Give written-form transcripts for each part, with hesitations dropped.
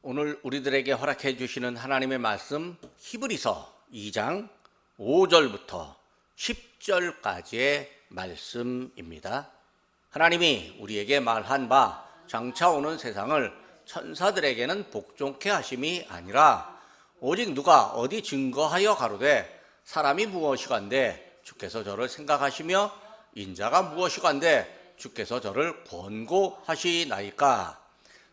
오늘 우리들에게 허락해 주시는 하나님의 말씀 히브리서 2장 5절부터 10절까지의 말씀입니다. 하나님이 우리에게 말한 바 장차 오는 세상을 천사들에게는 복종케 하심이 아니라 오직 누가 어디 증거하여 가로되 사람이 무엇이간데 주께서 저를 생각하시며 인자가 무엇이간데 주께서 저를 권고하시나이까.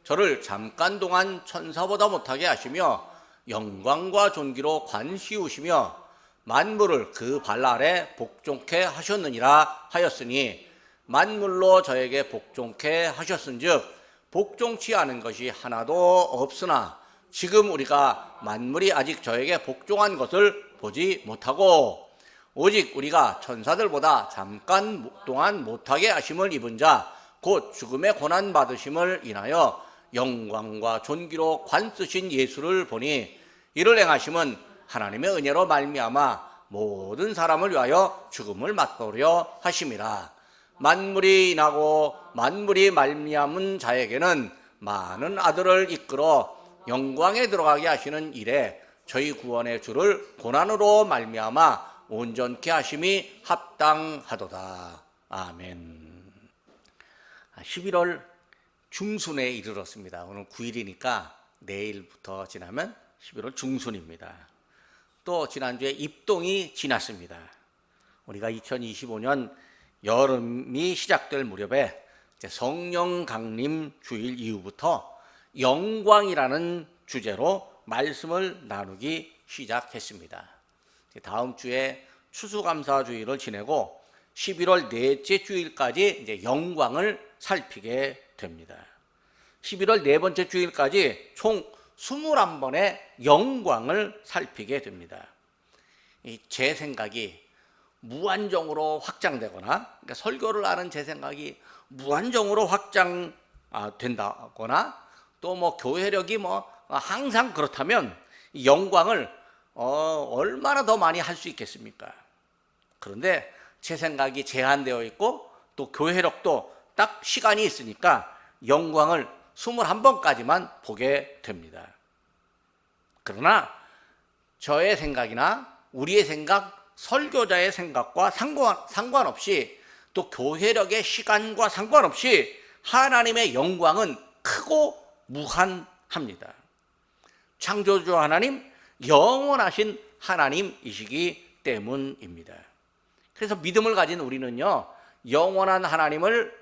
저를 잠깐 동안 천사보다 못하게 하시며 영광과 존귀로 관씌우시며 만물을 그 발 아래 복종케 하셨느니라 하였으니 만물로 저에게 복종케 하셨은즉 복종치 않은 것이 하나도 없으나 지금 우리가 만물이 아직 저에게 복종한 것을 보지 못하고 오직 우리가 천사들보다 잠깐 동안 못하게 하심을 입은 자 곧 죽음의 고난 받으심을 인하여 영광과 존귀로 관쓰신 예수를 보니 이를 행하심은 하나님의 은혜로 말미암아 모든 사람을 위하여 죽음을 맛보려 하심이라. 만물이 인하고 만물이 말미암은 자에게는 많은 아들을 이끌어 영광에 들어가게 하시는 일에 저희 구원의 주를 고난으로 말미암아 온전케 하심이 합당하도다. 아멘. 11월 중순에 이르렀습니다. 오늘 9일이니까 내일부터 지나면 11월 중순입니다. 또 지난주에 입동이 지났습니다. 우리가 2025년 여름이 시작될 무렵에 성령 강림 주일 이후부터 영광이라는 주제로 말씀을 나누기 시작했습니다. 다음 주에 추수감사주일을 지내고 11월 넷째 주일까지 이제 영광을 살피게 됩니다. 11월 네 번째 주일까지 총 21번의 영광을 살피게 됩니다. 제 생각이 무한정으로 확장되거나, 그러니까 설교를 하는 제 생각이 무한정으로 확장된다거나, 또 뭐 교회력이 항상 그렇다면 영광을 얼마나 더 많이 할 수 있겠습니까? 그런데 제 생각이 제한되어 있고 또 교회력도 딱 시간이 있으니까 영광을 21번까지만 보게 됩니다. 그러나 저의 생각이나 우리의 생각, 설교자의 생각과 상관없이 또 교회력의 시간과 상관없이 하나님의 영광은 크고 무한합니다. 창조주 하나님, 영원하신 하나님이시기 때문입니다. 그래서 믿음을 가진 우리는요, 영원한 하나님을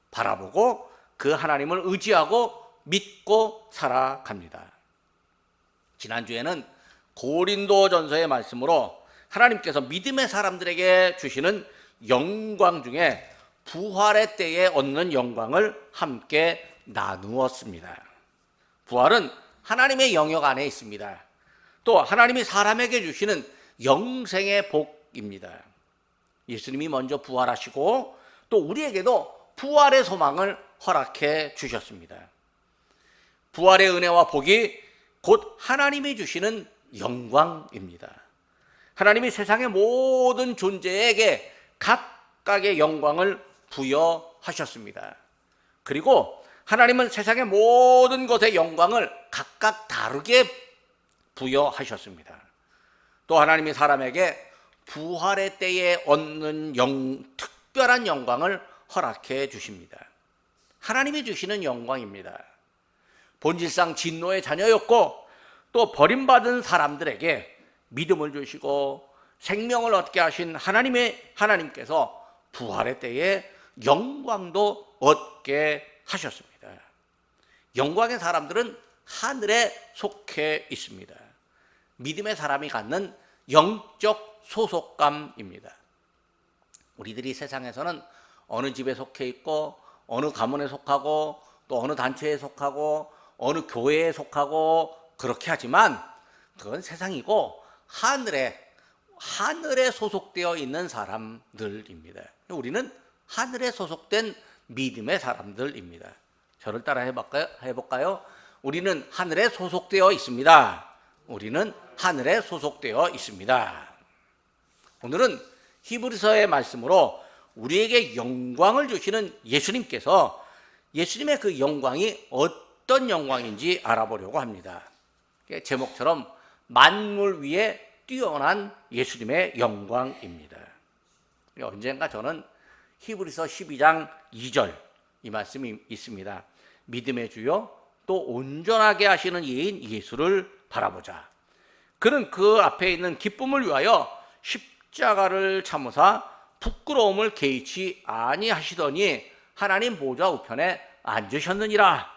바라보고 그 하나님을 의지하고 믿고 살아갑니다. 지난주에는 고린도전서의 말씀으로 하나님께서 믿음의 사람들에게 주시는 영광 중에 부활의 때에 얻는 영광을 함께 나누었습니다. 부활은 하나님의 영역 안에 있습니다. 또 하나님이 사람에게 주시는 영생의 복입니다. 예수님이 먼저 부활하시고 또 우리에게도 부활의 소망을 허락해 주셨습니다. 부활의 은혜와 복이 곧 하나님이 주시는 영광입니다. 하나님이 세상의 모든 존재에게 각각의 영광을 부여하셨습니다. 그리고 하나님은 세상의 모든 것의 영광을 각각 다르게 부여하셨습니다. 또 하나님이 사람에게 부활의 때에 얻는 특별한 영광을 허락해 주십니다. 하나님이 주시는 영광입니다. 본질상 진노의 자녀였고 또 버림받은 사람들에게 믿음을 주시고 생명을 얻게 하신 하나님께서 부활의 때에 영광도 얻게 하셨습니다. 영광의 사람들은 하늘에 속해 있습니다. 믿음의 사람이 갖는 영적 소속감입니다. 우리들이 세상에서는 어느 집에 속해 있고 어느 가문에 속하고 또 어느 단체에 속하고 어느 교회에 속하고 그렇게 하지만 그건 세상이고 하늘에 소속되어 있는 사람들입니다. 우리는 하늘에 소속된 믿음의 사람들입니다. 저를 따라 해볼까요? 우리는 하늘에 소속되어 있습니다. 우리는 하늘에 소속되어 있습니다. 오늘은 히브리서의 말씀으로 우리에게 영광을 주시는 예수님께서 예수님의 그 영광이 어떤 영광인지 알아보려고 합니다. 제목처럼 만물 위에 뛰어난 예수님의 영광입니다. 언젠가 저는 히브리서 12장 2절 이 말씀이 있습니다. 믿음의 주요 또 온전하게 하시는 이인 예수를 바라보자. 그는 그 앞에 있는 기쁨을 위하여 십자가를 참으사 부끄러움을 개의치 아니하시더니 하나님 보좌 우편에 앉으셨느니라.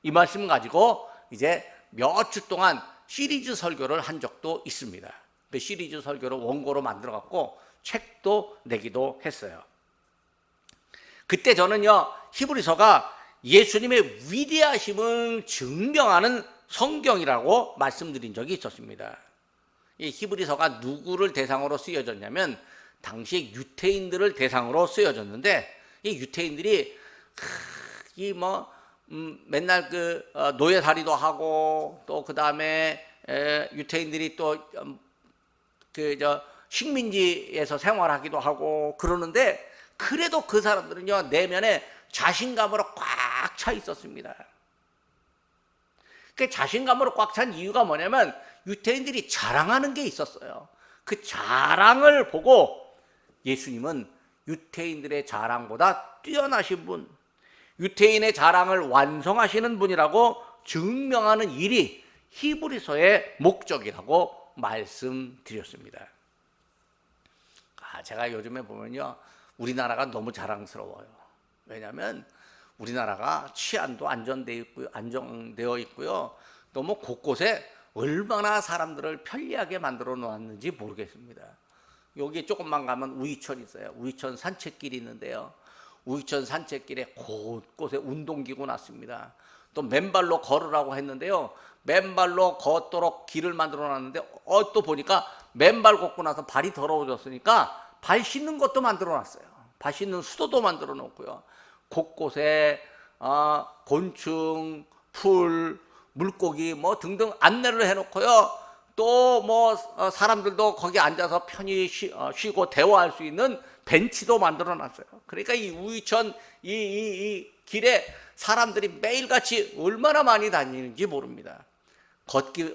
이 말씀 가지고 이제 몇 주 동안 시리즈 설교를 한 적도 있습니다. 그 시리즈 설교를 원고로 만들어 갖고 책도 내기도 했어요. 그때 저는요, 히브리서가 예수님의 위대하심을 증명하는 성경이라고 말씀드린 적이 있었습니다. 이 히브리서가 누구를 대상으로 쓰여졌냐면 당시 유태인들을 대상으로 쓰여졌는데, 이 유태인들이 맨날 노예살이도 하고, 또 그 다음에 유태인들이 또 식민지에서 생활하기도 하고 그러는데, 그래도 그 사람들은요, 내면에 자신감으로 꽉 차 있었습니다. 그 자신감으로 꽉 찬 이유가 뭐냐면 유태인들이 자랑하는 게 있었어요. 그 자랑을 보고 예수님은 유태인들의 자랑보다 뛰어나신 분, 유태인의 자랑을 완성하시는 분이라고 증명하는 일이 히브리서의 목적이라고 말씀드렸습니다. 제가 요즘에 보면요, 우리나라가 너무 자랑스러워요. 왜냐하면 우리나라가 치안도 안정되어 있고요. 너무 곳곳에 얼마나 사람들을 편리하게 만들어 놓았는지 모르겠습니다. 여기 조금만 가면 우이천 있어요. 우이천 산책길이 있는데요. 우이천 산책길에 곳곳에 운동기구 놨습니다. 또 맨발로 걸으라고 했는데요. 맨발로 걷도록 길을 만들어 놨는데 또 보니까 맨발 걷고 나서 발이 더러워졌으니까 발 씻는 것도 만들어 놨어요. 발 씻는 수도도 만들어 놓고요. 곳곳에 곤충, 풀, 물고기 등등 안내를 해놓고요. 또 사람들도 거기 앉아서 편히 쉬고 대화할 수 있는 벤치도 만들어 놨어요. 그러니까 이 우이천 이 길에 사람들이 매일같이 얼마나 많이 다니는지 모릅니다.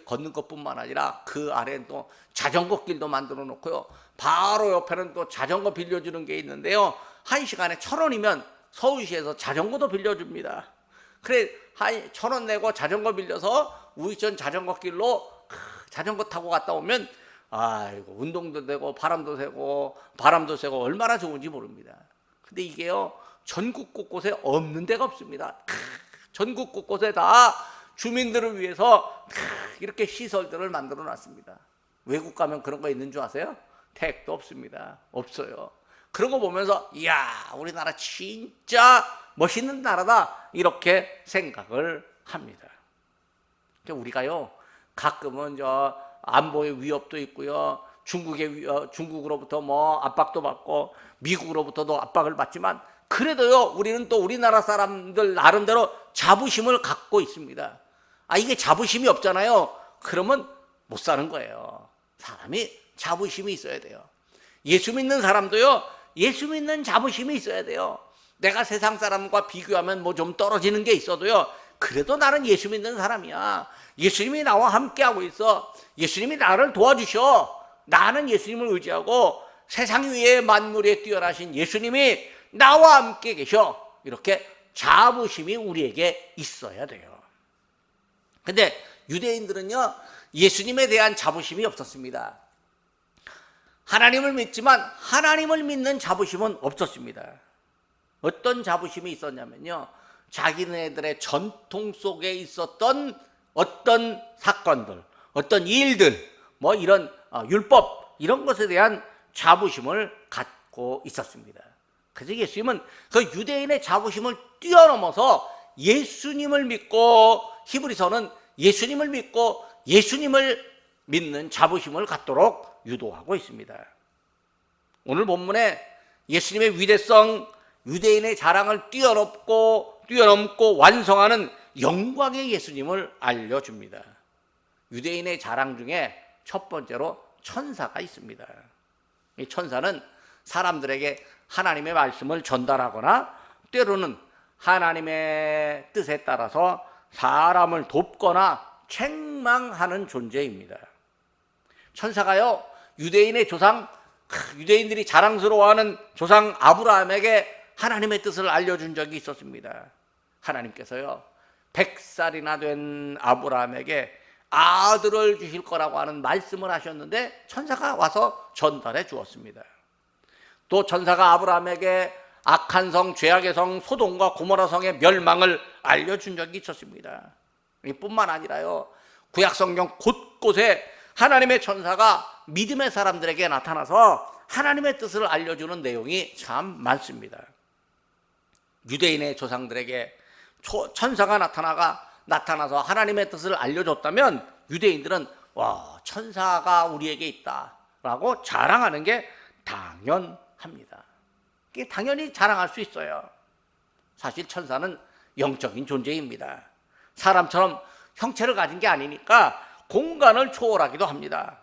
걷는 것뿐만 아니라 그 아래는 또 자전거 길도 만들어 놓고요. 바로 옆에는 또 자전거 빌려주는 게 있는데요. 1시간에 1,000원이면 서울시에서 자전거도 빌려줍니다. 그래, 1,000원 내고 자전거 빌려서 우이천 자전거 길로 자전거 타고 갔다 오면 아이고, 운동도 되고 바람도 쐬고 얼마나 좋은지 모릅니다. 근데 이게요, 전국 곳곳에 없는 데가 없습니다. 전국 곳곳에 다 주민들을 위해서 이렇게 시설들을 만들어 놨습니다. 외국 가면 그런 거 있는 줄 아세요? 택도 없습니다. 없어요. 그런 거 보면서 이야, 우리나라 진짜 멋있는 나라다, 이렇게 생각을 합니다. 우리가요, 가끔은 안보의 위협도 있고요, 중국으로부터 압박도 받고 미국으로부터도 압박을 받지만, 그래도요, 우리는 또 우리나라 사람들 나름대로 자부심을 갖고 있습니다. 이게 자부심이 없잖아요. 그러면 못 사는 거예요. 사람이 자부심이 있어야 돼요. 예수 믿는 사람도요, 예수 믿는 자부심이 있어야 돼요. 내가 세상 사람과 비교하면 좀 떨어지는 게 있어도요, 그래도 나는 예수 믿는 사람이야. 예수님이 나와 함께하고 있어. 예수님이 나를 도와주셔. 나는 예수님을 의지하고 세상 위에 만물에 뛰어나신 예수님이 나와 함께 계셔. 이렇게 자부심이 우리에게 있어야 돼요. 근데 유대인들은요, 예수님에 대한 자부심이 없었습니다. 하나님을 믿지만 하나님을 믿는 자부심은 없었습니다. 어떤 자부심이 있었냐면요, 자기네들의 전통 속에 있었던 어떤 사건들, 어떤 일들, 이런 율법, 이런 것에 대한 자부심을 갖고 있었습니다. 그래서 예수님은 그 유대인의 자부심을 뛰어넘어서 예수님을 믿고, 히브리서는 예수님을 믿고 예수님을 믿는 자부심을 갖도록 유도하고 있습니다. 오늘 본문에 예수님의 위대성, 유대인의 자랑을 뛰어넘고 완성하는 영광의 예수님을 알려줍니다. 유대인의 자랑 중에 첫 번째로 천사가 있습니다. 이 천사는 사람들에게 하나님의 말씀을 전달하거나 때로는 하나님의 뜻에 따라서 사람을 돕거나 책망하는 존재입니다. 천사가요, 유대인의 조상, 유대인들이 자랑스러워하는 조상 아브라함에게 하나님의 뜻을 알려준 적이 있었습니다. 하나님께서요, 100살이나 된 아브라함에게 아들을 주실 거라고 하는 말씀을 하셨는데 천사가 와서 전달해 주었습니다. 또 천사가 아브라함에게 악한 성, 죄악의 성, 소돔과 고모라 성의 멸망을 알려준 적이 있었습니다. 이뿐만 아니라요, 구약성경 곳곳에 하나님의 천사가 믿음의 사람들에게 나타나서 하나님의 뜻을 알려주는 내용이 참 많습니다. 유대인의 조상들에게 천사가 나타나서 하나님의 뜻을 알려줬다면 유대인들은 와, 천사가 우리에게 있다라고 자랑하는 게 당연합니다. 이게 당연히 자랑할 수 있어요. 사실 천사는 영적인 존재입니다. 사람처럼 형체를 가진 게 아니니까 공간을 초월하기도 합니다.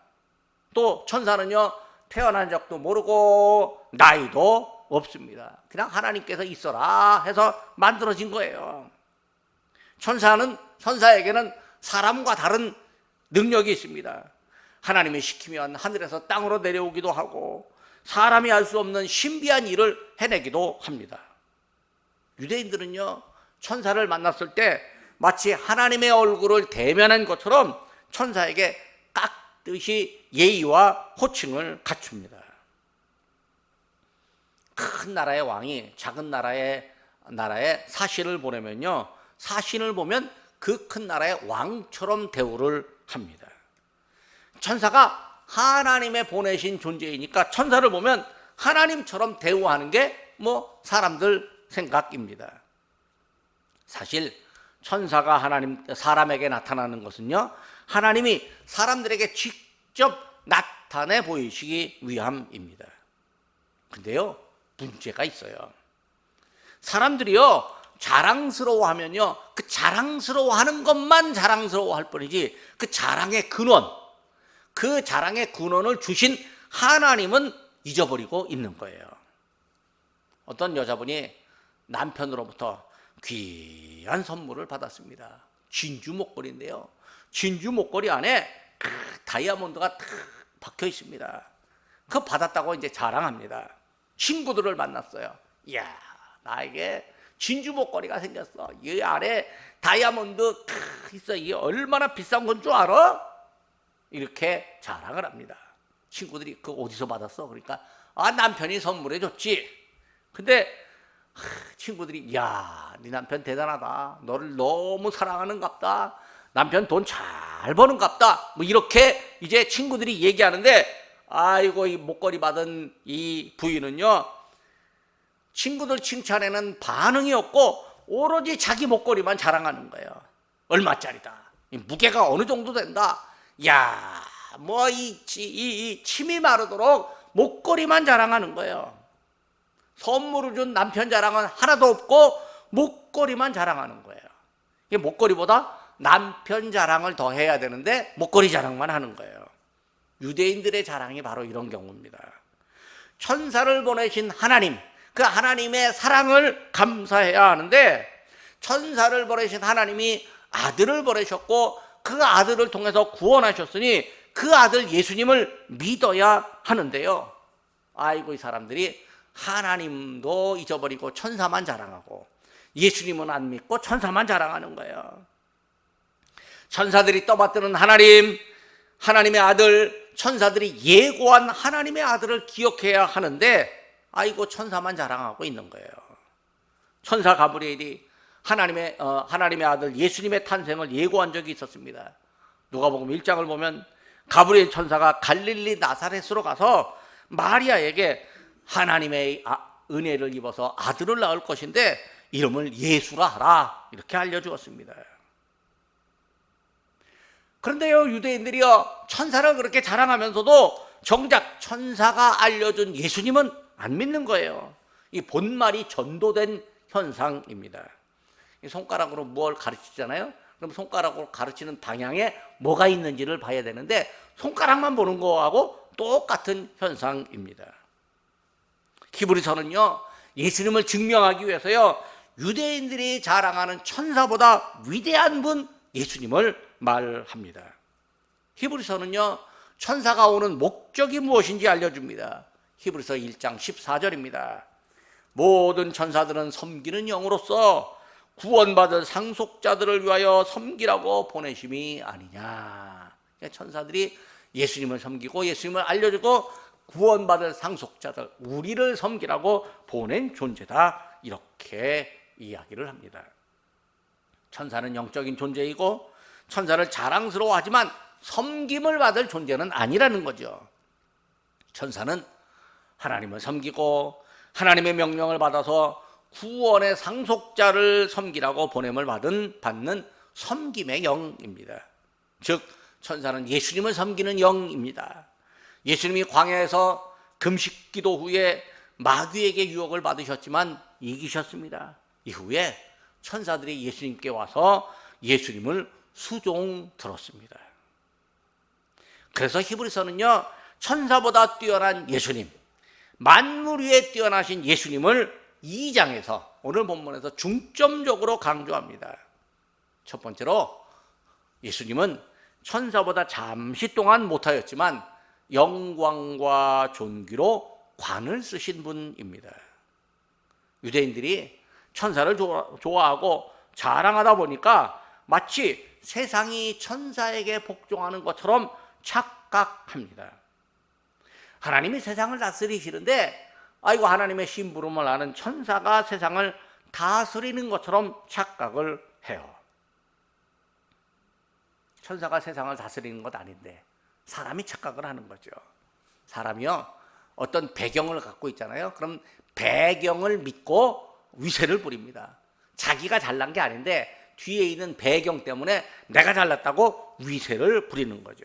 또 천사는요, 태어난 적도 모르고 나이도 없습니다. 그냥 하나님께서 있어라 해서 만들어진 거예요. 천사에게는 사람과 다른 능력이 있습니다. 하나님이 시키면 하늘에서 땅으로 내려오기도 하고 사람이 할 수 없는 신비한 일을 해내기도 합니다. 유대인들은요, 천사를 만났을 때 마치 하나님의 얼굴을 대면한 것처럼 천사에게 깍듯이 예의와 호칭을 갖춥니다. 큰 나라의 왕이 작은 나라에 사신을 보내면요, 사신을 보면 그 큰 나라의 왕처럼 대우를 합니다. 천사가 하나님의 보내신 존재이니까 천사를 보면 하나님처럼 대우하는 게 사람들 생각입니다. 사실 천사가 사람에게 나타나는 것은요, 하나님이 사람들에게 직접 나타내 보이시기 위함입니다. 근데요, 문제가 있어요. 사람들이요, 자랑스러워하면요, 그 자랑스러워하는 것만 자랑스러워할 뿐이지 그 자랑의 근원을 주신 하나님은 잊어버리고 있는 거예요. 어떤 여자분이 남편으로부터 귀한 선물을 받았습니다. 진주 목걸이인데요, 진주 목걸이 안에 다이아몬드가 탁 박혀 있습니다. 그거 받았다고 이제 자랑합니다. 친구들을 만났어요. 이야, 나에게 진주 목걸이가 생겼어. 이 안에 다이아몬드 있어. 이게 얼마나 비싼 건 줄 알아? 이렇게 자랑을 합니다. 친구들이 그거 어디서 받았어? 그러니까 남편이 선물해 줬지. 근데 친구들이 야, 네 남편 대단하다. 너를 너무 사랑하는갑다. 남편 돈 잘 버는갑다. 이렇게 이제 친구들이 얘기하는데, 아이고, 이 목걸이 받은 이 부인은요, 친구들 칭찬에는 반응이 없고 오로지 자기 목걸이만 자랑하는 거예요. 얼마짜리다. 무게가 어느 정도 된다. 야, 이 침이 마르도록 목걸이만 자랑하는 거예요. 선물을 준 남편 자랑은 하나도 없고 목걸이만 자랑하는 거예요. 이게 목걸이보다 남편 자랑을 더 해야 되는데 목걸이 자랑만 하는 거예요. 유대인들의 자랑이 바로 이런 경우입니다. 천사를 보내신 하나님, 그 하나님의 사랑을 감사해야 하는데, 천사를 보내신 하나님이 아들을 보내셨고 그 아들을 통해서 구원하셨으니 그 아들 예수님을 믿어야 하는데요, 아이고, 이 사람들이 하나님도 잊어버리고 천사만 자랑하고 예수님은 안 믿고 천사만 자랑하는 거예요. 천사들이 떠받드는 하나님의 아들, 천사들이 예고한 하나님의 아들을 기억해야 하는데 아이고, 천사만 자랑하고 있는 거예요. 천사 가브리엘이 하나님의 아들 예수님의 탄생을 예고한 적이 있었습니다. 누가복음 1장을 보면 가브리엘 천사가 갈릴리 나사렛으로 가서 마리아에게 하나님의 은혜를 입어서 아들을 낳을 것인데 이름을 예수라 하라, 이렇게 알려주었습니다. 그런데요, 유대인들이요, 천사를 그렇게 자랑하면서도 정작 천사가 알려준 예수님은 안 믿는 거예요. 이 본말이 전도된 현상입니다. 이 손가락으로 뭘 가르치잖아요. 그럼 손가락으로 가르치는 방향에 뭐가 있는지를 봐야 되는데 손가락만 보는 거하고 똑같은 현상입니다. 히브리서는요, 예수님을 증명하기 위해서요, 유대인들이 자랑하는 천사보다 위대한 분 예수님을 말합니다. 히브리서는요, 천사가 오는 목적이 무엇인지 알려줍니다. 히브리서 1장 14절입니다. 모든 천사들은 섬기는 영으로서 구원받을 상속자들을 위하여 섬기라고 보내심이 아니냐. 천사들이 예수님을 섬기고 예수님을 알려주고 구원받을 상속자들, 우리를 섬기라고 보낸 존재다, 이렇게 이야기를 합니다. 천사는 영적인 존재이고 천사를 자랑스러워하지만 섬김을 받을 존재는 아니라는 거죠. 천사는 하나님을 섬기고 하나님의 명령을 받아서 구원의 상속자를 섬기라고 보냄을 받는 섬김의 영입니다. 즉 천사는 예수님을 섬기는 영입니다. 예수님이 광야에서 금식기도 후에 마귀에게 유혹을 받으셨지만 이기셨습니다. 이후에 천사들이 예수님께 와서 예수님을 수종 들었습니다. 그래서 히브리서는요, 천사보다 뛰어난 예수님, 만물 위에 뛰어나신 예수님을 2장에서, 오늘 본문에서 중점적으로 강조합니다. 첫 번째로 예수님은 천사보다 잠시 동안 못하였지만 영광과 존귀로 관을 쓰신 분입니다. 유대인들이 천사를 좋아하고 자랑하다 보니까 마치 세상이 천사에게 복종하는 것처럼 착각합니다. 하나님이 세상을 다스리시는데 아이고, 하나님의 심부름을 하는 천사가 세상을 다스리는 것처럼 착각을 해요. 천사가 세상을 다스리는 것 아닌데 사람이 착각을 하는 거죠. 사람이요, 어떤 배경을 갖고 있잖아요. 그럼 배경을 믿고 위세를 부립니다. 자기가 잘난 게 아닌데 뒤에 있는 배경 때문에 내가 잘났다고 위세를 부리는 거죠.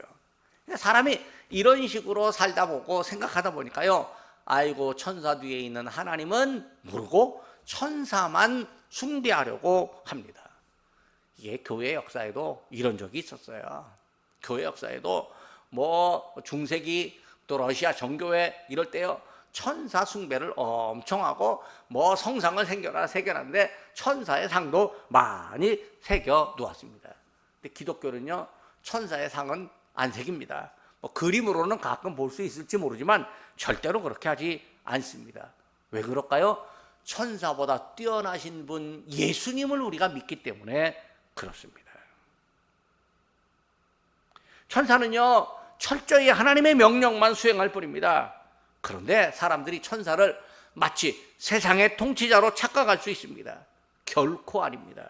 사람이 이런 식으로 살다 보고 생각하다 보니까요, 아이고, 천사 뒤에 있는 하나님은 모르고 천사만 숭배하려고 합니다. 이게 교회 역사에도 이런 적이 있었어요. 교회 역사에도 뭐 중세기 또 러시아 정교회 이럴 때요, 천사 숭배를 엄청 하고 뭐 성상을 새겨놨는데 천사의 상도 많이 새겨 놓았습니다. 근데 기독교는요, 천사의 상은 안 새깁니다. 뭐 그림으로는 가끔 볼 수 있을지 모르지만 절대로 그렇게 하지 않습니다. 왜 그럴까요? 천사보다 뛰어나신 분 예수님을 우리가 믿기 때문에 그렇습니다. 천사는요, 철저히 하나님의 명령만 수행할 뿐입니다. 그런데 사람들이 천사를 마치 세상의 통치자로 착각할 수 있습니다. 결코 아닙니다.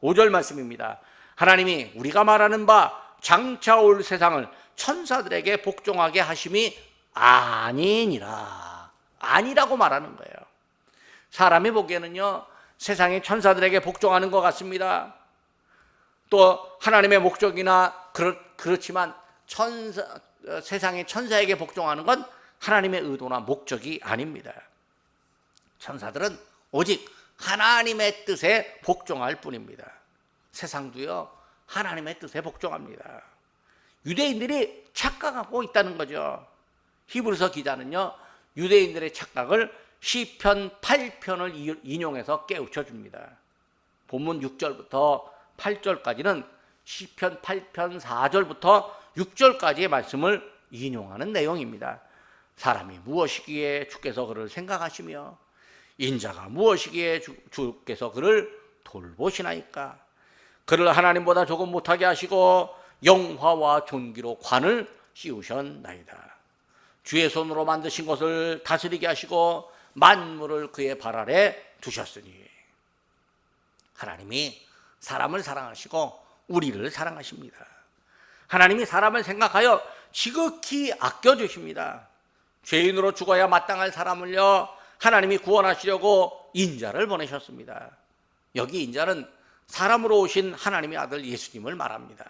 5절 말씀입니다. 하나님이 우리가 말하는 바 장차 올 세상을 천사들에게 복종하게 하심이 아니니라. 아니라고 말하는 거예요. 사람이 보기에는요, 세상의 천사들에게 복종하는 것 같습니다. 또 하나님의 목적이나 그렇지만 세상의 천사에게 복종하는 건 하나님의 의도나 목적이 아닙니다. 천사들은 오직 하나님의 뜻에 복종할 뿐입니다. 세상도요, 하나님의 뜻에 복종합니다. 유대인들이 착각하고 있다는 거죠. 히브리서 기자는요, 유대인들의 착각을 시편 8편을 인용해서 깨우쳐 줍니다. 본문 6절부터 8절까지는 시편 8편 4절부터 6절까지의 말씀을 인용하는 내용입니다. 사람이 무엇이기에 주께서 그를 생각하시며 인자가 무엇이기에 주께서 그를 돌보시나이까. 그를 하나님보다 조금 못하게 하시고 영화와 존귀로 관을 씌우셨나이다. 주의 손으로 만드신 것을 다스리게 하시고 만물을 그의 발 아래 두셨으니. 하나님이 사람을 사랑하시고 우리를 사랑하십니다. 하나님이 사람을 생각하여 지극히 아껴주십니다. 죄인으로 죽어야 마땅할 사람을요, 하나님이 구원하시려고 인자를 보내셨습니다. 여기 인자는 사람으로 오신 하나님의 아들 예수님을 말합니다.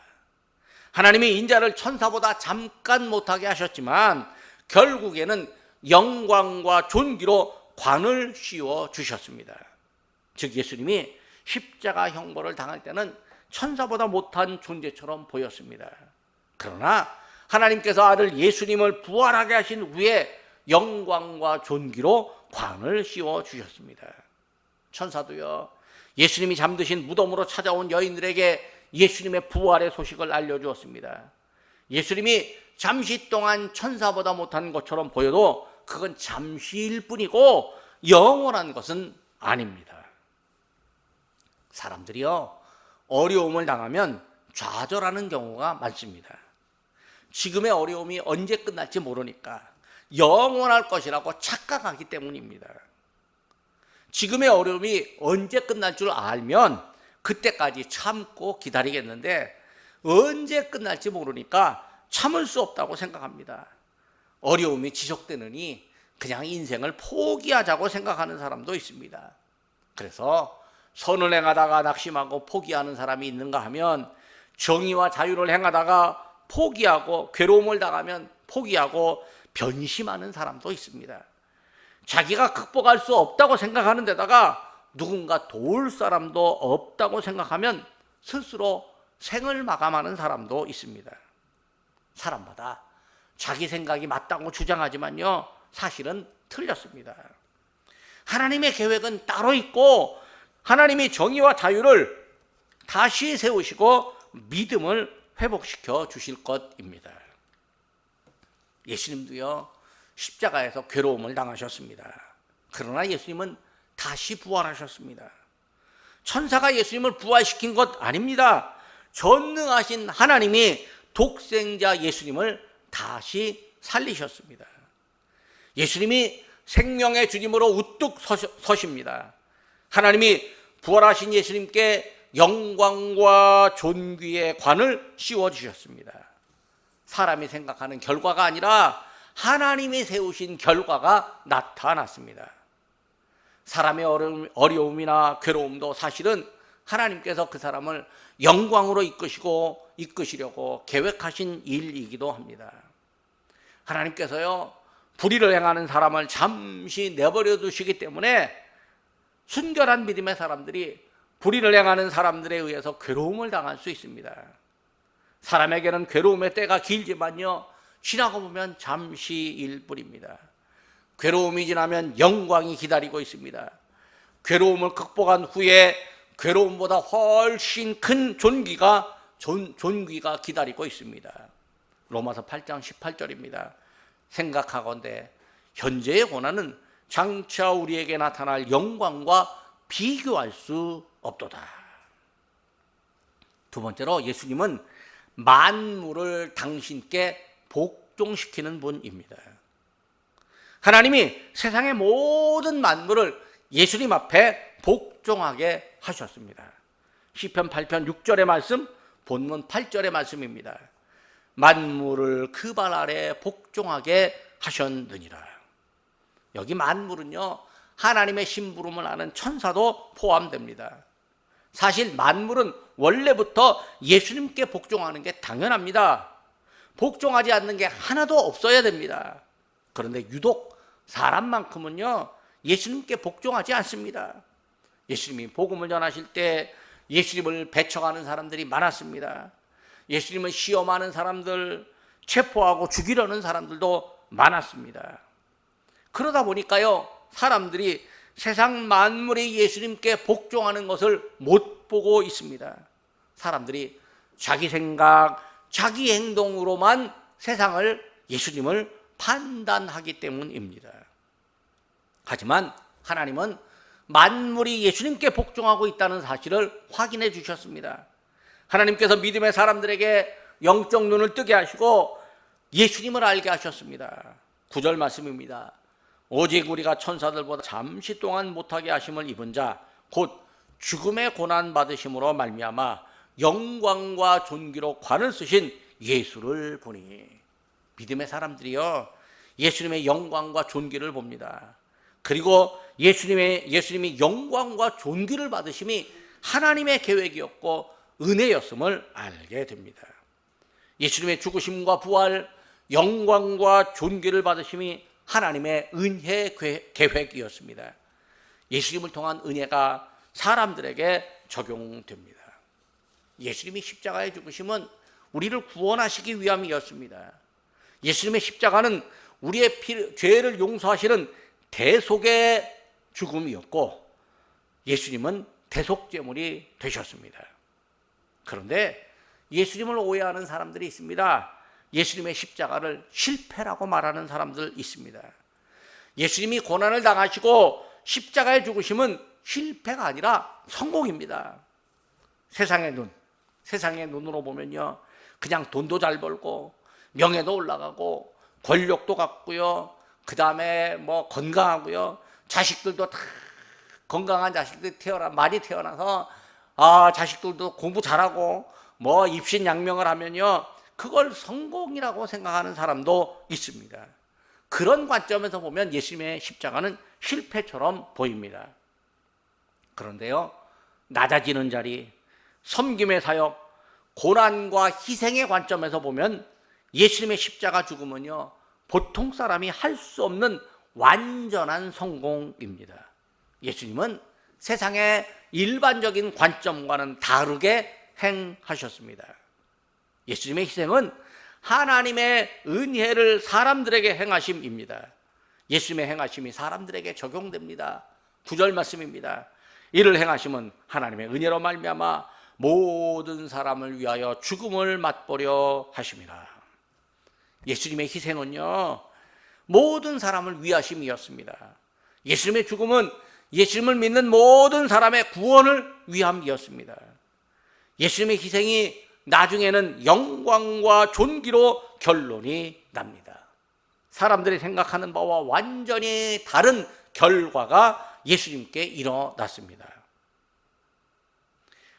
하나님이 인자를 천사보다 잠깐 못하게 하셨지만 결국에는 영광과 존귀로 관을 씌워 주셨습니다. 즉 예수님이 십자가 형벌을 당할 때는 천사보다 못한 존재처럼 보였습니다. 그러나 하나님께서 아들 예수님을 부활하게 하신 후에 영광과 존귀로 관을 씌워 주셨습니다. 천사도요, 예수님이 잠드신 무덤으로 찾아온 여인들에게 예수님의 부활의 소식을 알려주었습니다. 예수님이 잠시 동안 천사보다 못한 것처럼 보여도 그건 잠시일 뿐이고 영원한 것은 아닙니다. 사람들이요, 어려움을 당하면 좌절하는 경우가 많습니다. 지금의 어려움이 언제 끝날지 모르니까 영원할 것이라고 착각하기 때문입니다. 지금의 어려움이 언제 끝날 줄 알면 그때까지 참고 기다리겠는데 언제 끝날지 모르니까 참을 수 없다고 생각합니다. 어려움이 지속되느니 그냥 인생을 포기하자고 생각하는 사람도 있습니다. 그래서 선을 행하다가 낙심하고 포기하는 사람이 있는가 하면 정의와 자유를 행하다가 포기하고 괴로움을 당하면 포기하고 변심하는 사람도 있습니다. 자기가 극복할 수 없다고 생각하는 데다가 누군가 도울 사람도 없다고 생각하면 스스로 생을 마감하는 사람도 있습니다. 사람마다 자기 생각이 맞다고 주장하지만요, 사실은 틀렸습니다. 하나님의 계획은 따로 있고 하나님이 정의와 자유를 다시 세우시고 믿음을 회복시켜 주실 것입니다. 예수님도요, 십자가에서 괴로움을 당하셨습니다. 그러나 예수님은 다시 부활하셨습니다. 천사가 예수님을 부활시킨 것 아닙니다. 전능하신 하나님이 독생자 예수님을 다시 살리셨습니다. 예수님이 생명의 주님으로 우뚝 서십니다. 하나님이 부활하신 예수님께 영광과 존귀의 관을 씌워주셨습니다. 사람이 생각하는 결과가 아니라 하나님이 세우신 결과가 나타났습니다. 사람의 어려움이나 괴로움도 사실은 하나님께서 그 사람을 영광으로 이끄시려고 계획하신 일이기도 합니다. 하나님께서요, 불의를 행하는 사람을 잠시 내버려 두시기 때문에 순결한 믿음의 사람들이 불의를 행하는 사람들에 의해서 괴로움을 당할 수 있습니다. 사람에게는 괴로움의 때가 길지만요, 지나고 보면 잠시일 뿐입니다. 괴로움이 지나면 영광이 기다리고 있습니다. 괴로움을 극복한 후에 괴로움보다 훨씬 큰 존귀가 기다리고 있습니다. 로마서 8장 18절입니다. 생각하건대 현재의 고난은 장차 우리에게 나타날 영광과 비교할 수 없도다. 두 번째로, 예수님은 만물을 당신께 복종시키는 분입니다. 하나님이 세상의 모든 만물을 예수님 앞에 복종하게 하셨습니다. 시편 8편 6절의 말씀, 본문 8절의 말씀입니다. 만물을 그 발 아래 복종하게 하셨느니라. 여기 만물은요, 하나님의 심부름을 하는 천사도 포함됩니다. 사실 만물은 원래부터 예수님께 복종하는 게 당연합니다. 복종하지 않는 게 하나도 없어야 됩니다. 그런데 유독 사람만큼은요, 예수님께 복종하지 않습니다. 예수님이 복음을 전하실 때 예수님을 배척하는 사람들이 많았습니다. 예수님을 시험하는 사람들, 체포하고 죽이려는 사람들도 많았습니다. 그러다 보니까요, 사람들이 세상 만물이 예수님께 복종하는 것을 못 보고 있습니다. 사람들이 자기 생각, 자기 행동으로만 예수님을 판단하기 때문입니다. 하지만 하나님은 만물이 예수님께 복종하고 있다는 사실을 확인해 주셨습니다. 하나님께서 믿음의 사람들에게 영적 눈을 뜨게 하시고 예수님을 알게 하셨습니다. 9절 말씀입니다. 오직 우리가 천사들보다 잠시 동안 못하게 하심을 입은 자, 곧 죽음의 고난 받으심으로 말미암아 영광과 존귀로 관을 쓰신 예수를 보니. 믿음의 사람들이요, 예수님의 영광과 존귀를 봅니다. 그리고 예수님이 영광과 존귀를 받으심이 하나님의 계획이었고 은혜였음을 알게 됩니다. 예수님의 죽으심과 부활, 영광과 존귀를 받으심이 하나님의 은혜 계획이었습니다. 예수님을 통한 은혜가 사람들에게 적용됩니다. 예수님이 십자가에 죽으심은 우리를 구원하시기 위함이었습니다. 예수님의 십자가는 우리의 죄를 용서하시는 대속의 죽음이었고, 예수님은 대속제물이 되셨습니다. 그런데 예수님을 오해하는 사람들이 있습니다. 예수님의 십자가를 실패라고 말하는 사람들 있습니다. 예수님이 고난을 당하시고 십자가에 죽으심은 실패가 아니라 성공입니다. 세상의 눈으로 보면요, 그냥 돈도 잘 벌고 명예도 올라가고 권력도 갖고요, 그 다음에 뭐 건강하고요, 자식들도 다 건강한 자식들이 많이 태어나서 자식들도 공부 잘하고 뭐 입신양명을 하면요, 그걸 성공이라고 생각하는 사람도 있습니다. 그런 관점에서 보면 예수님의 십자가는 실패처럼 보입니다. 그런데요, 낮아지는 자리, 섬김의 사역, 고난과 희생의 관점에서 보면 예수님의 십자가 죽음은요, 보통 사람이 할 수 없는 완전한 성공입니다. 예수님은 세상의 일반적인 관점과는 다르게 행하셨습니다. 예수님의 희생은 하나님의 은혜를 사람들에게 행하심입니다. 예수님의 행하심이 사람들에게 적용됩니다. 9절 말씀입니다. 이를 행하심은 하나님의 은혜로 말미암아 모든 사람을 위하여 죽음을 맛보려 하심이라. 예수님의 희생은요, 모든 사람을 위하심이었습니다. 예수님의 죽음은 예수님을 믿는 모든 사람의 구원을 위함이었습니다. 예수님의 희생이 나중에는 영광과 존귀로 결론이 납니다. 사람들이 생각하는 바와 완전히 다른 결과가 예수님께 일어났습니다.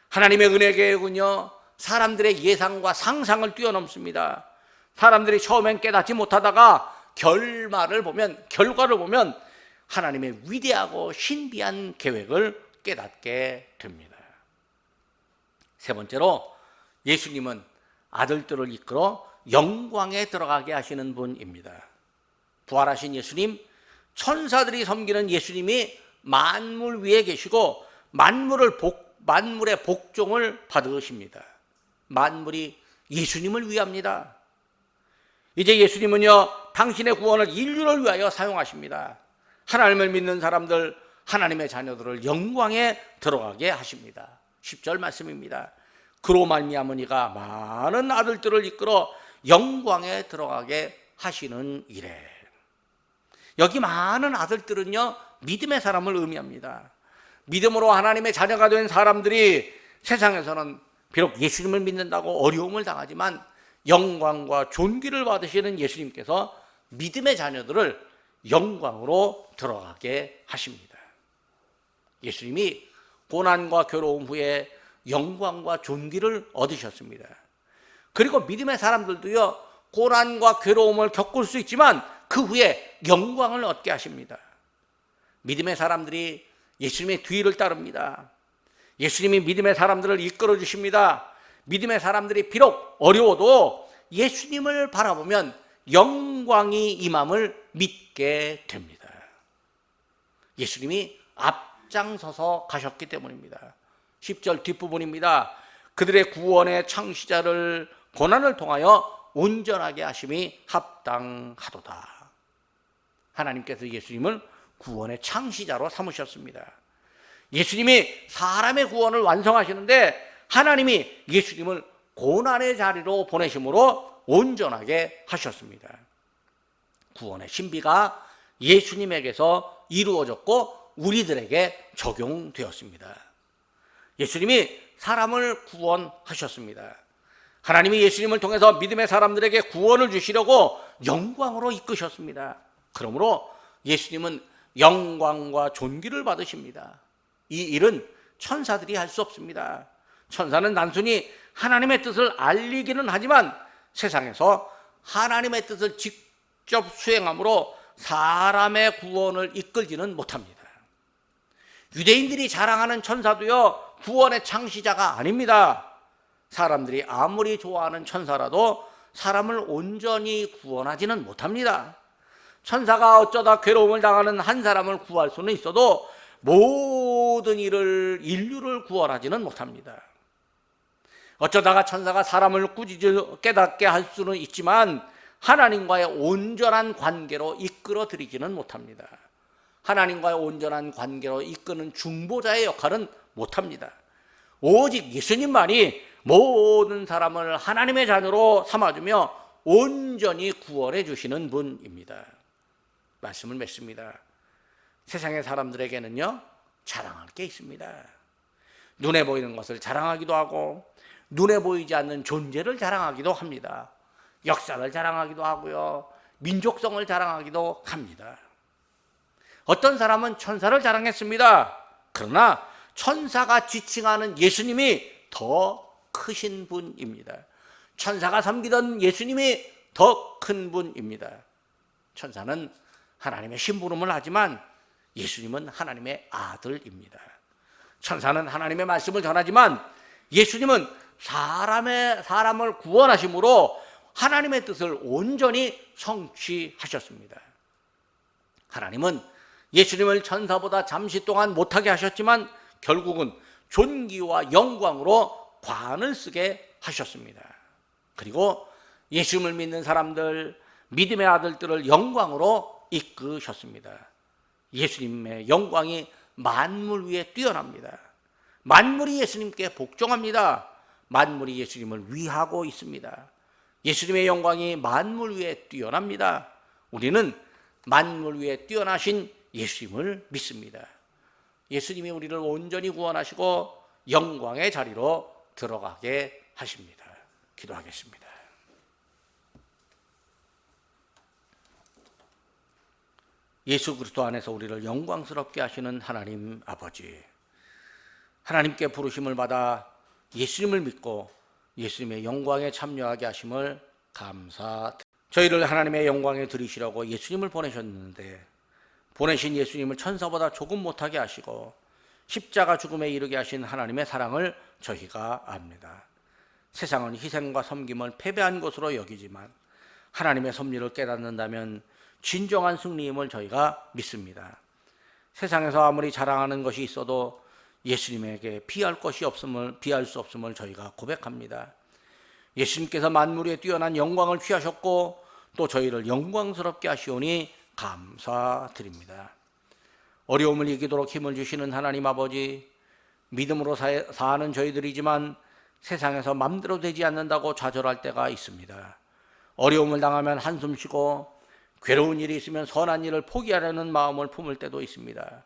하나님의 은혜 계획은요, 사람들의 예상과 상상을 뛰어넘습니다. 사람들이 처음엔 깨닫지 못하다가 결과를 보면 하나님의 위대하고 신비한 계획을 깨닫게 됩니다. 세 번째로, 예수님은 아들들을 이끌어 영광에 들어가게 하시는 분입니다. 부활하신 예수님, 천사들이 섬기는 예수님이 만물 위에 계시고 만물의 복종을 받으십니다. 만물이 예수님을 위합니다. 이제 예수님은요, 당신의 구원을 인류를 위하여 사용하십니다. 하나님을 믿는 사람들, 하나님의 자녀들을 영광에 들어가게 하십니다. 10절 말씀입니다. 그로 말미암은 이가 많은 아들들을 이끌어 영광에 들어가게 하시는 이래. 여기 많은 아들들은요, 믿음의 사람을 의미합니다. 믿음으로 하나님의 자녀가 된 사람들이 세상에서는 비록 예수님을 믿는다고 어려움을 당하지만 영광과 존귀를 받으시는 예수님께서 믿음의 자녀들을 영광으로 들어가게 하십니다. 예수님이 고난과 괴로움 후에 영광과 존귀를 얻으셨습니다. 그리고 믿음의 사람들도요, 고난과 괴로움을 겪을 수 있지만 그 후에 영광을 얻게 하십니다. 믿음의 사람들이 예수님의 뒤를 따릅니다. 예수님이 믿음의 사람들을 이끌어 주십니다. 믿음의 사람들이 비록 어려워도 예수님을 바라보면 영광이 임함을 믿게 됩니다. 예수님이 앞장서서 가셨기 때문입니다. 10절 뒷부분입니다. 그들의 구원의 창시자를 고난을 통하여 온전하게 하심이 합당하도다. 하나님께서 예수님을 구원의 창시자로 삼으셨습니다. 예수님이 사람의 구원을 완성하시는데 하나님이 예수님을 고난의 자리로 보내심으로 온전하게 하셨습니다. 구원의 신비가 예수님에게서 이루어졌고 우리들에게 적용되었습니다. 예수님이 사람을 구원하셨습니다. 하나님이 예수님을 통해서 믿음의 사람들에게 구원을 주시려고 영광으로 이끄셨습니다. 그러므로 예수님은 영광과 존귀를 받으십니다. 이 일은 천사들이 할 수 없습니다. 천사는 단순히 하나님의 뜻을 알리기는 하지만 세상에서 하나님의 뜻을 직접 수행함으로 사람의 구원을 이끌지는 못합니다. 유대인들이 자랑하는 천사도요, 구원의 창시자가 아닙니다. 사람들이 아무리 좋아하는 천사라도 사람을 온전히 구원하지는 못합니다. 천사가 어쩌다 괴로움을 당하는 한 사람을 구할 수는 있어도 모든 인류를 구원하지는 못합니다. 어쩌다가 천사가 사람을 꾸짖어 깨닫게 할 수는 있지만 하나님과의 온전한 관계로 이끌어 드리지는 못합니다. 하나님과의 온전한 관계로 이끄는 중보자의 역할은 못합니다. 오직 예수님만이 모든 사람을 하나님의 자녀로 삼아주며 온전히 구원해 주시는 분입니다. 말씀을 맺습니다. 세상의 사람들에게는요, 자랑할 게 있습니다. 눈에 보이는 것을 자랑하기도 하고 눈에 보이지 않는 존재를 자랑하기도 합니다. 역사를 자랑하기도 하고요, 민족성을 자랑하기도 합니다. 어떤 사람은 천사를 자랑했습니다. 그러나 천사가 지칭하는 예수님이 더 크신 분입니다. 천사가 섬기던 예수님이 더 큰 분입니다. 천사는 하나님의 심부름을 하지만 예수님은 하나님의 아들입니다. 천사는 하나님의 말씀을 전하지만 예수님은 사람을 구원하심으로 하나님의 뜻을 온전히 성취하셨습니다. 하나님은 예수님을 천사보다 잠시 동안 못하게 하셨지만 결국은 존귀와 영광으로 관을 쓰게 하셨습니다. 그리고 예수님을 믿는 사람들, 믿음의 아들들을 영광으로 이끄셨습니다. 예수님의 영광이 만물 위에 뛰어납니다. 만물이 예수님께 복종합니다. 만물이 예수님을 위하고 있습니다. 예수님의 영광이 만물 위에 뛰어납니다. 우리는 만물 위에 뛰어나신 예수님을 믿습니다. 예수님이 우리를 온전히 구원하시고 영광의 자리로 들어가게 하십니다. 기도하겠습니다. 예수 그리스도 안에서 우리를 영광스럽게 하시는 하나님 아버지, 하나님께 부르심을 받아 예수님을 믿고 예수님의 영광에 참여하게 하심을 감사드립니다. 저희를 하나님의 영광에 드리시려고 예수님을 보내셨는데 보내신 예수님을 천사보다 조금 못하게 하시고 십자가 죽음에 이르게 하신 하나님의 사랑을 저희가 압니다. 세상은 희생과 섬김을 패배한 것으로 여기지만 하나님의 섭리를 깨닫는다면 진정한 승리임을 저희가 믿습니다. 세상에서 아무리 자랑하는 것이 있어도 예수님에게 비할 수 없음을 저희가 고백합니다. 예수님께서 만물 위에 뛰어난 영광을 취하셨고 또 저희를 영광스럽게 하시오니 감사드립니다. 어려움을 이기도록 힘을 주시는 하나님 아버지, 믿음으로 사는 저희들이지만 세상에서 맘대로 되지 않는다고 좌절할 때가 있습니다. 어려움을 당하면 한숨 쉬고 괴로운 일이 있으면 선한 일을 포기하려는 마음을 품을 때도 있습니다.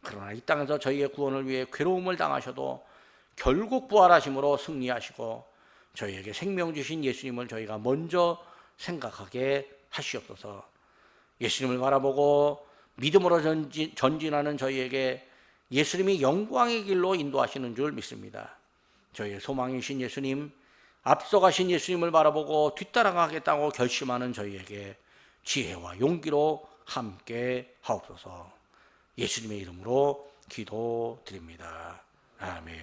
그러나 이 땅에서 저희의 구원을 위해 괴로움을 당하셔도 결국 부활하심으로 승리하시고 저희에게 생명 주신 예수님을 저희가 먼저 생각하게 하시옵소서. 예수님을 바라보고 믿음으로 전진하는 저희에게 예수님이 영광의 길로 인도하시는 줄 믿습니다. 저희의 소망이신 예수님, 앞서가신 예수님을 바라보고 뒤따라가겠다고 결심하는 저희에게 지혜와 용기로 함께 하옵소서. 예수님의 이름으로 기도드립니다. 아멘.